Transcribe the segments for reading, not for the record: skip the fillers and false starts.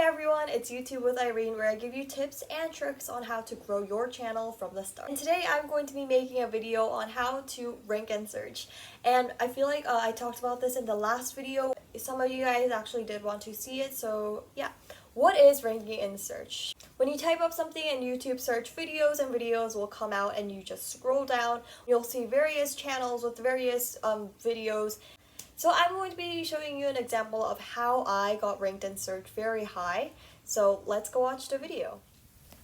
everyone, it's YouTube with Irene, where I give you tips and tricks on how to grow your channel from the start. And today I'm going to be making a video on how to rank and search. And I feel like I talked about this in the last video. Some of you guys actually did want to see it, so yeah. What is ranking in search? When you type up something in YouTube search videos, and videos will come out and you just scroll down, you'll see various channels with various videos. So I'm going to be showing you an example of how I got ranked in search very high. So let's go watch the video.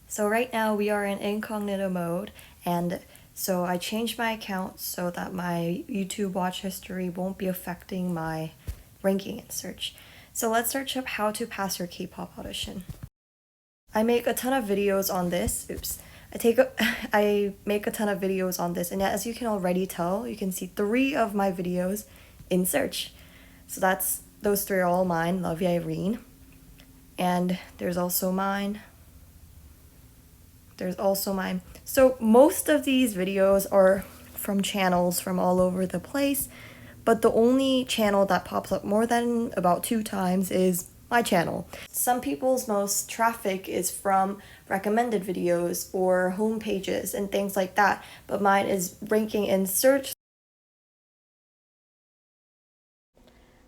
So right now we are in incognito mode, and so I changed my account so that my YouTube watch history won't be affecting my ranking in search. So let's search up how to pass your K-pop audition. I make a ton of videos on this. I make a ton of videos on this, and as you can already tell, you can see 3 of my videos in search. So those 3 are all mine. Love ya, Irene. And there's also mine. So most of these videos are from channels from all over the place, but the only channel that pops up more than about 2 times is my channel. Some people's most traffic is from recommended videos or home pages and things like that, but mine is ranking in search.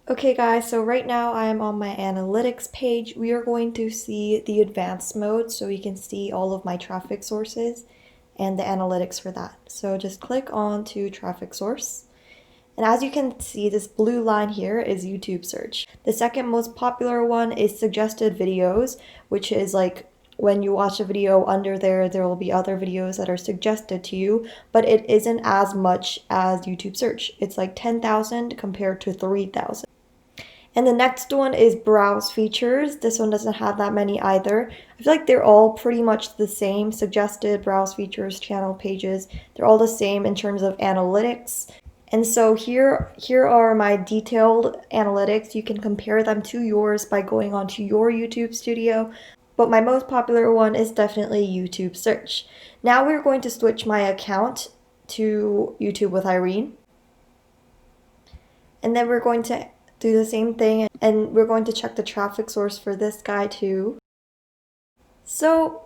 Okay guys, so right now I am on my analytics page. We are going to see the advanced mode so we can see all of my traffic sources and the analytics for that. So just click on to traffic source. And as you can see, this blue line here is YouTube search. The second most popular one is suggested videos, which is like when you watch a video under there will be other videos that are suggested to you, but it isn't as much as YouTube search. It's like 10,000 compared to 3,000. And the next one is browse features. This one doesn't have that many either. I feel like they're all pretty much the same. Suggested, browse features, channel pages. They're all the same in terms of analytics. And so here are my detailed analytics. You can compare them to yours by going onto your YouTube studio. But my most popular one is definitely YouTube search. Now we're going to switch my account to YouTube with Irene. And then we're going to do the same thing, and we're going to check the traffic source for this guy too. So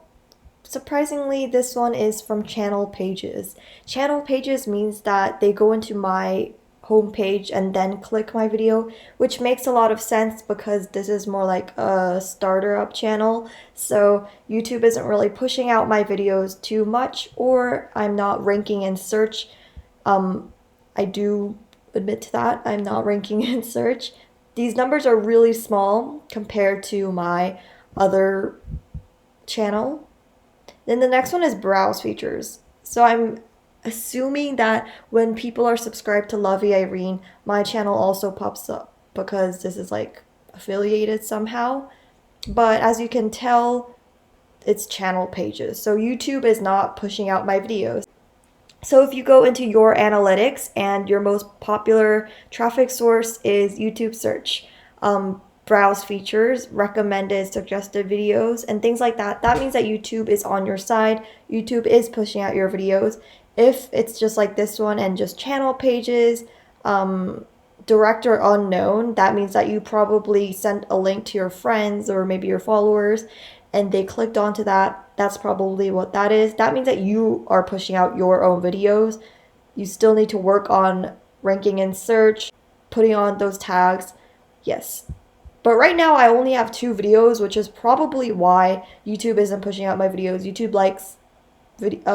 surprisingly, this one is from channel pages. Channel pages means that they go into my homepage and then click my video, which makes a lot of sense because this is more like a starter up channel. So YouTube isn't really pushing out my videos too much, or I'm not ranking in search. I do admit to that. I'm not ranking in search. These numbers are really small compared to my other channel. Then the next one is browse features. So I'm assuming that when people are subscribed to Lovey Irene, my channel also pops up because this is like affiliated somehow. But as you can tell, it's channel pages. So YouTube is not pushing out my videos. So if you go into your analytics and your most popular traffic source is YouTube search, browse features, recommended, suggested videos, and things like that, that means that YouTube is on your side. YouTube is pushing out your videos. If it's just like this one and just channel pages, direct or unknown, that means that you probably sent a link to your friends or maybe your followers and they clicked onto that. That's probably what that is. That means that you are pushing out your own videos. You still need to work on ranking in search, putting on those tags. Yes. But right now I only have 2 videos, which is probably why YouTube isn't pushing out my videos. YouTube likes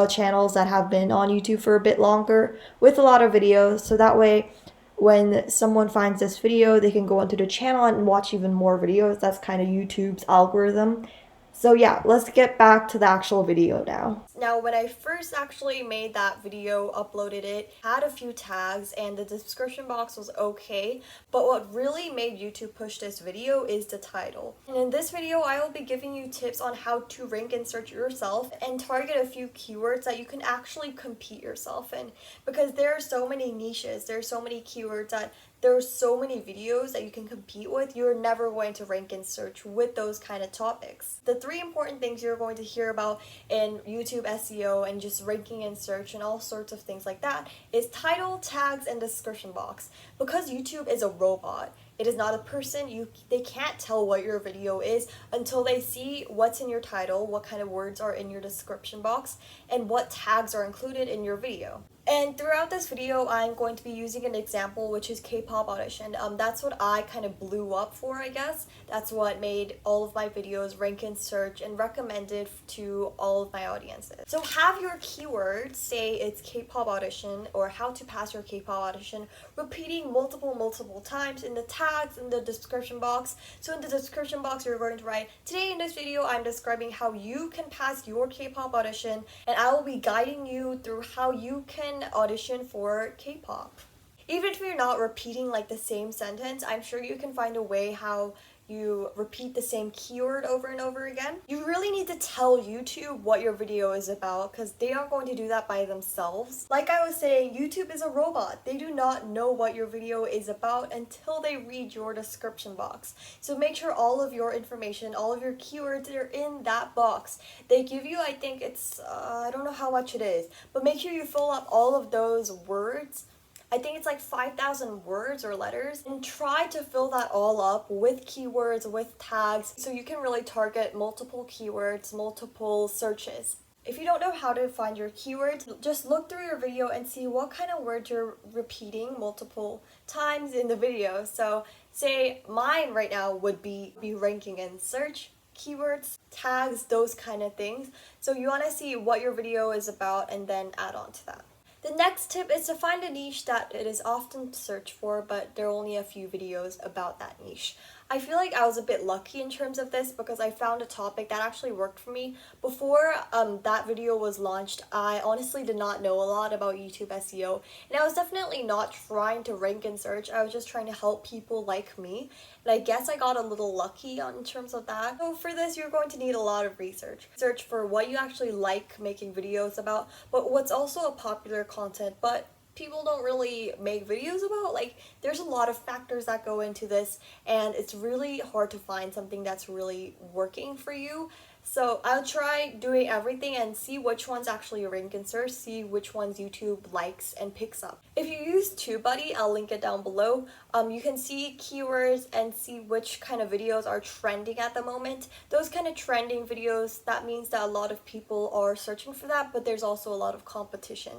channels that have been on YouTube for a bit longer with a lot of videos. So that way when someone finds this video, they can go onto the channel and watch even more videos. That's kind of YouTube's algorithm. So yeah, let's get back to the actual video now. Now, when I first actually made that video, uploaded it, had a few tags, and the description box was okay, but what really made YouTube push this video is the title. And in this video, I will be giving you tips on how to rank and search yourself and target a few keywords that you can actually compete yourself in, because there are so many niches, there are so many keywords that there are so many videos that you can compete with. You're never going to rank and search with those kind of topics. The 3 important things you're going to hear about in YouTube SEO and just ranking and search and all sorts of things like that is title, tags, and description box. Because YouTube is a robot, It is not a person. They can't tell what your video is until they see what's in your title, what kind of words are in your description box, and what tags are included in your video. And throughout this video, I'm going to be using an example, which is K-pop audition. That's what I kind of blew up for, I guess. That's what made all of my videos rank in search and recommended to all of my audiences. So have your keywords, say it's K-pop audition or how to pass your K-pop audition, repeating multiple times in the tags in the description box. So in the description box, you're going to write, today in this video, I'm describing how you can pass your K-pop audition, and I will be guiding you through how you can audition for K-pop. Even if you're not repeating like the same sentence, I'm sure you can find a way how you repeat the same keyword over and over again. You really need to tell YouTube what your video is about because they aren't going to do that by themselves. Like I was saying, YouTube is a robot. They do not know what your video is about until they read your description box. So make sure all of your information, all of your keywords are in that box. They give you, I think it's, I don't know how much it is, but make sure you fill up all of those words. I think it's like 5,000 words or letters, and try to fill that all up with keywords, with tags, so you can really target multiple keywords, multiple searches. If you don't know how to find your keywords, just look through your video and see what kind of words you're repeating multiple times in the video. So say mine right now would be ranking in search, keywords, tags, those kind of things. So you want to see what your video is about and then add on to that. The next tip is to find a niche that it is often searched for, but there are only a few videos about that niche. I feel like I was a bit lucky in terms of this because I found a topic that actually worked for me. Before that video was launched, I honestly did not know a lot about YouTube SEO, and I was definitely not trying to rank and search. I was just trying to help people like me, and I guess I got a little lucky in terms of that. So for this, you're going to need a lot of research. Search for what you actually like making videos about, but what's also a popular content, but people don't really make videos about. Like, there's a lot of factors that go into this, and it's really hard to find something that's really working for you. So I'll try doing everything and see which ones actually rank in search, see which ones YouTube likes and picks up. If you use TubeBuddy, I'll link it down below. You can see keywords and see which kind of videos are trending at the moment. Those kind of trending videos, that means that a lot of people are searching for that, but there's also a lot of competition.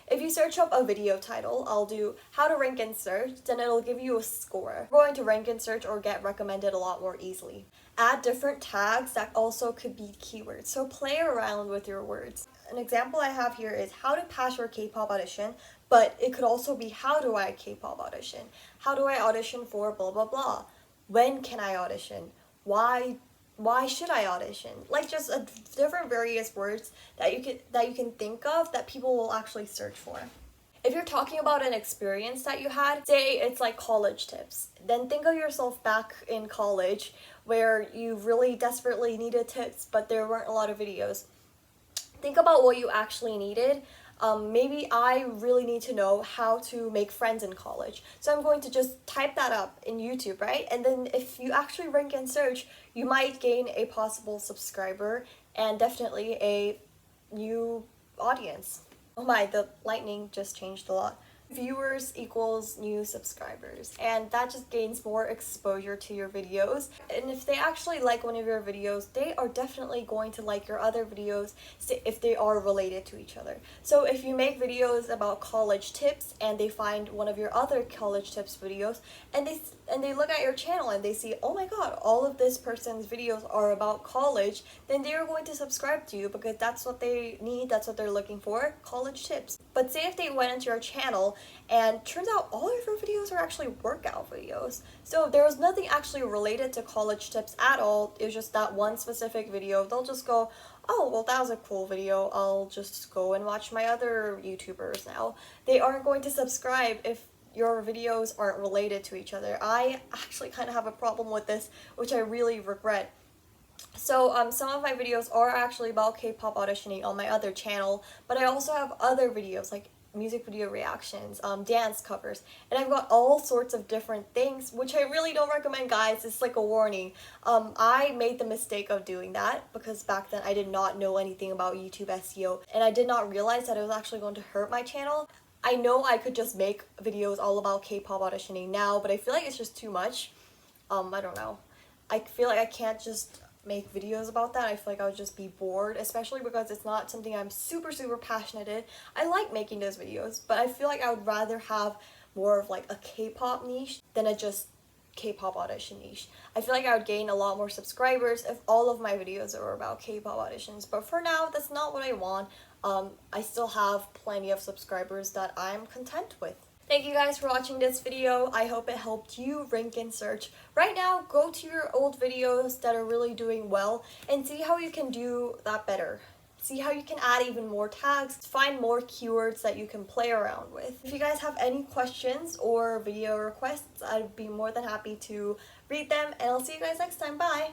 If you search up a video title, I'll do how to rank in search, then it'll give you a score. You're going to rank in search or get recommended a lot more easily. Add different tags that also could be keywords, so play around with your words. An example I have here is how to pass your K-pop audition, but it could also be how do I K-pop audition? How do I audition for blah blah blah? When can I audition? Why should I audition? Like, just different various words that you can think of that people will actually search for. If you're talking about an experience that you had, say it's like college tips, then think of yourself back in college where you really desperately needed tips, but there weren't a lot of videos. Think about what you actually needed. Maybe I really need to know how to make friends in college. So I'm going to just type that up in YouTube, right? And then if you actually rank and search, you might gain a possible subscriber and definitely a new audience. Oh my, the lightning just changed a lot. Viewers equals new subscribers, and that just gains more exposure to your videos. And if they actually like one of your videos, they are definitely going to like your other videos if they are related to each other. So if you make videos about college tips and they find one of your other college tips videos and they look at your channel and they see, oh my god, all of this person's videos are about college, then they are going to subscribe to you because that's what they need, that's what they're looking for, college tips. But say if they went into your channel and turns out all of your videos are actually workout videos. So there was nothing actually related to college tips at all. It was just that one specific video. They'll just go, oh, well, that was a cool video. I'll just go and watch my other YouTubers now. They aren't going to subscribe if your videos aren't related to each other. I actually kind of have a problem with this, which I really regret. So some of my videos are actually about K-pop auditioning on my other channel, but I also have other videos like music video reactions, dance covers, and I've got all sorts of different things, which I really don't recommend, guys. It's like a warning. I made the mistake of doing that because back then I did not know anything about YouTube SEO, and I did not realize that it was actually going to hurt my channel. I know I could just make videos all about K-pop auditioning now, but I feel like it's just too much. I don't know. I feel like I can't just make videos about that. I feel like I would just be bored, especially because it's not something I'm super passionate in. I like making those videos, but I feel like I would rather have more of like a K-pop niche than a just K-pop audition niche. I feel like I would gain a lot more subscribers if all of my videos were about K-pop auditions, but for now that's not what I want. I still have plenty of subscribers that I'm content with. Thank you guys for watching this video. I hope it helped you rank and search. Right now, go to your old videos that are really doing well and see how you can do that better. See how you can add even more tags, find more keywords that you can play around with. If you guys have any questions or video requests, I'd be more than happy to read them, and I'll see you guys next time. Bye!